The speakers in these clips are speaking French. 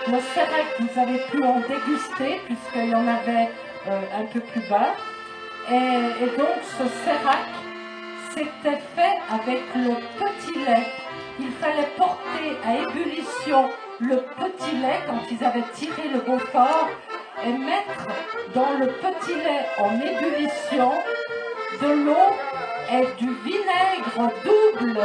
Le sérac, vous avez pu en déguster puisqu'il y en avait un peu plus bas. Et donc ce sérac, c'était fait avec le petit lait. Il fallait porter à ébullition le petit lait quand ils avaient tiré le Beaufort et mettre dans le petit lait en ébullition de l'eau et du vinaigre double.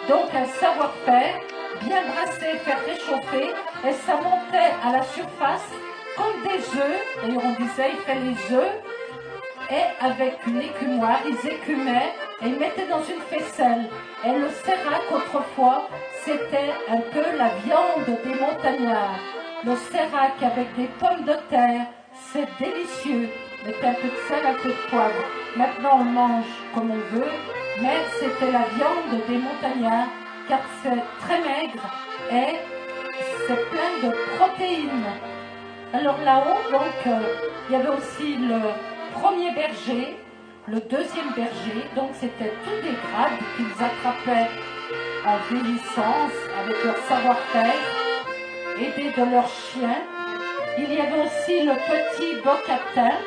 Donc un savoir-faire, bien brasser, faire réchauffer, et ça montait à la surface comme des œufs. D'ailleurs on disait, il fait les œufs, et avec une écumoire, ils écumaient et ils mettaient dans une faisselle. Et le sérac, autrefois, c'était un peu la viande des montagnards. Le sérac avec des pommes de terre, c'est délicieux. Mettez un peu de sel, un peu de poivre. Maintenant, on mange comme on veut, mais c'était la viande des montagnards, car c'est très maigre et c'est plein de protéines. Alors là-haut, donc, il y avait aussi le premier berger, le deuxième berger, donc c'était tous des grades qu'ils attrapaient en vieillissance avec leur savoir-faire, aidés de leurs chiens. Il y avait aussi le petit bocatin.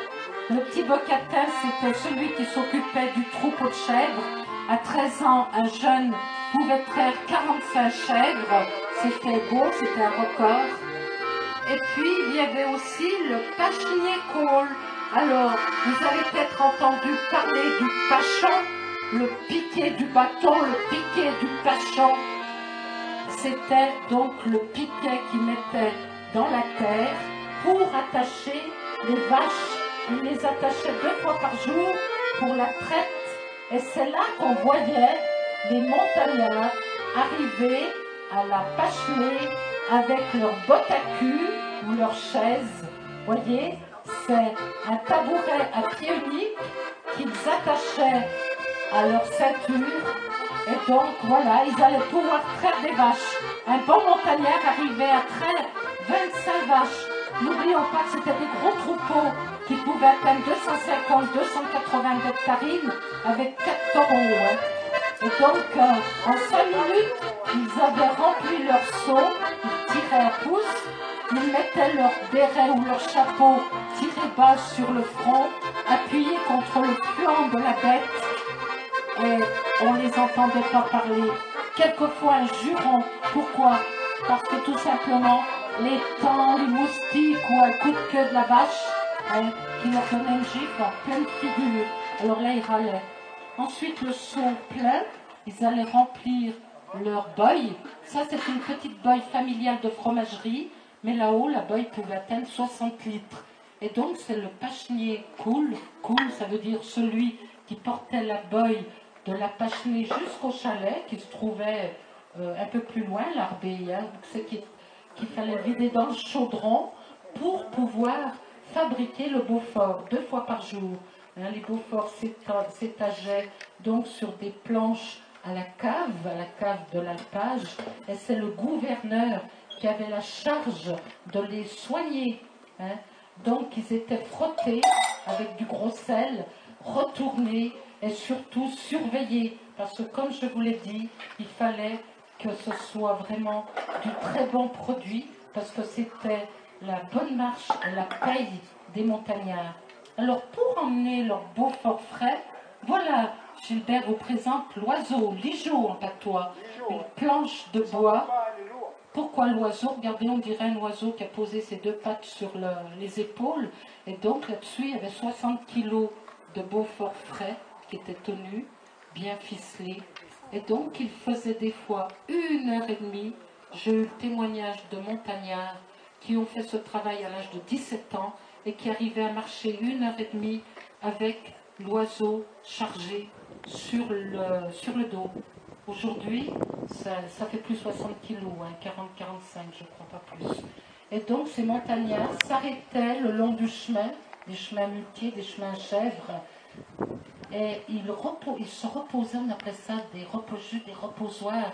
Le petit bocatin, c'était celui qui s'occupait du troupeau de chèvres. À 13 ans, un jeune pouvait traire 45 chèvres. C'était beau, c'était un record. Et puis, il y avait aussi le pachnier-cole. Alors, vous avez peut-être entendu parler du pachon, le piquet du bâton, le piquet du pachon. C'était donc le piquet qu'ils mettaient dans la terre pour attacher les vaches. Ils les attachaient 2 fois par jour pour la traite. Et c'est là qu'on voyait les montagnards arriver à la Pachenée avec leurs bottes à cul ou leurs chaises. Voyez, c'est un tabouret à pied unique qu'ils attachaient à leur ceinture. Et donc, voilà, ils allaient pouvoir traire des vaches. Un bon montagnard arrivait à traire 25 vaches. N'oublions pas que c'était des gros troupeaux qui pouvaient atteindre 250-280 hectarines avec 4 taureaux. Hein. Et donc, en 5 minutes, ils avaient rempli leur seau, ils tiraient à pouce, ils mettaient leur béret ou leur chapeau tiré bas sur le front, appuyé contre le flanc de la bête, et on ne les entendait pas parler. Quelquefois un juron. Pourquoi? Parce que tout simplement, les tans, les moustiques ou un coup de queue de la vache, hein, qui leur donnait une gifle en pleine figure. Alors là, ils râlaient. Ensuite, le seau plein, ils allaient remplir leur beuil. Ça, c'est une petite beuil familiale de fromagerie, mais là-haut, la beuil pouvait atteindre 60 litres. Et donc, c'est le pachenier cool. Cool, ça veut dire celui qui portait la beuil de la Pachenée jusqu'au chalet, qui se trouvait un peu plus loin, l'Arbé, hein, c'est qu'il fallait vider dans le chaudron pour pouvoir fabriquer le Beaufort 2 fois par jour. Hein, les Beauforts s'étageaient donc sur des planches à la cave de l'alpage, et c'est le gouverneur qui avait la charge de les soigner. Hein. Donc ils étaient frottés avec du gros sel, retournés et surtout surveillés, parce que comme je vous l'ai dit, il fallait que ce soit vraiment du très bon produit, parce que c'était la bonne marche et la paye des montagnards. Alors pour emmener leur Beaufort frais, voilà, Gilbert vous présente l'oiseau, l'igeot en patois, une planche de bois. Pourquoi l'oiseau? Regardez, on dirait un oiseau qui a posé ses 2 pattes sur les épaules, et donc là-dessus il y avait 60 kilos de Beaufort frais qui étaient tenus, bien ficelés. Et donc, il faisait des fois 1h30. J'ai eu le témoignage de montagnards qui ont fait ce travail à l'âge de 17 ans et qui arrivaient à marcher 1h30 avec l'oiseau chargé sur le dos. Aujourd'hui, ça fait plus 60 kilos, hein, 40-45, je crois pas plus. Et donc, ces montagnards s'arrêtaient le long du chemin, des chemins muletiers, des chemins chèvres, et ils se reposaient, on appelait ça des reposoirs.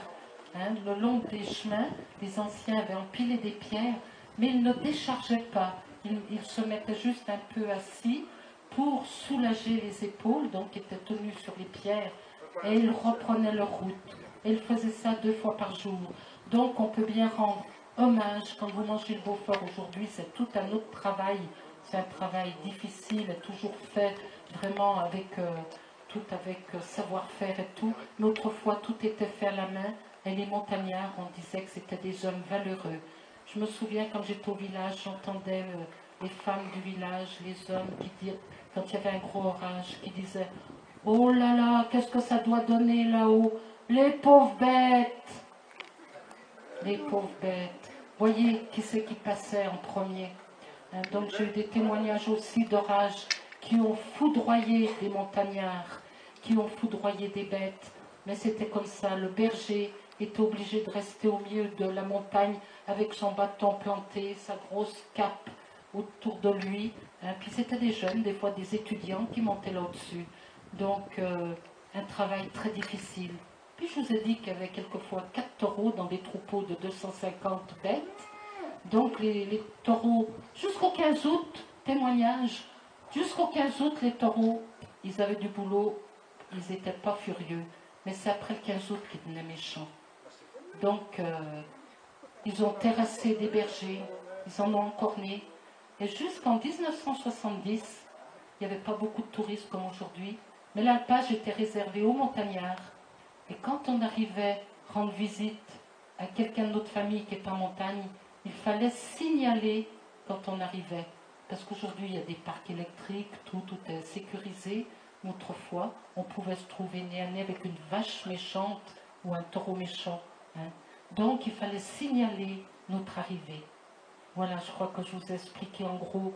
Hein, le long des chemins, les anciens avaient empilé des pierres, mais ils ne déchargeaient pas. Ils se mettaient juste un peu assis pour soulager les épaules, donc qui étaient tenues sur les pierres, et ils reprenaient leur route. Et ils faisaient ça 2 fois par jour. Donc on peut bien rendre hommage. Quand vous mangez le Beaufort aujourd'hui, c'est tout un autre travail. C'est un travail difficile, toujours fait vraiment avec tout avec savoir-faire et tout. Mais autrefois, tout était fait à la main. Et les montagnards, on disait que c'était des hommes valeureux. Je me souviens quand j'étais au village, j'entendais les femmes du village, les hommes qui disaient, quand il y avait un gros orage, qui disaient « Oh là là, qu'est-ce que ça doit donner là-haut? Les pauvres bêtes !» Les pauvres bêtes. Voyez qui c'est qui passait en premier. Donc j'ai eu des témoignages aussi d'orages qui ont foudroyé des montagnards, qui ont foudroyé des bêtes. Mais c'était comme ça, le berger était obligé de rester au milieu de la montagne avec son bâton planté, sa grosse cape autour de lui. Puis c'était des jeunes, des fois des étudiants qui montaient là-dessus. Donc un travail très difficile. Puis je vous ai dit qu'il y avait quelquefois 4 taureaux dans des troupeaux de 250 bêtes. Donc les taureaux, jusqu'au 15 août, témoignage, jusqu'au 15 août, les taureaux, ils avaient du boulot, ils n'étaient pas furieux. Mais c'est après le 15 août qu'ils devenaient méchants. Donc, ils ont terrassé des bergers, ils en ont encorné. Et jusqu'en 1970, il n'y avait pas beaucoup de touristes comme aujourd'hui, mais l'alpage était réservé aux montagnards. Et quand on arrivait rendre visite à quelqu'un de notre famille qui est en montagne, il fallait signaler quand on arrivait. Parce qu'aujourd'hui, il y a des parcs électriques, tout est sécurisé. Autrefois, on pouvait se trouver nez à nez avec une vache méchante ou un taureau méchant. Hein. Donc, il fallait signaler notre arrivée. Voilà, je crois que je vous ai expliqué en gros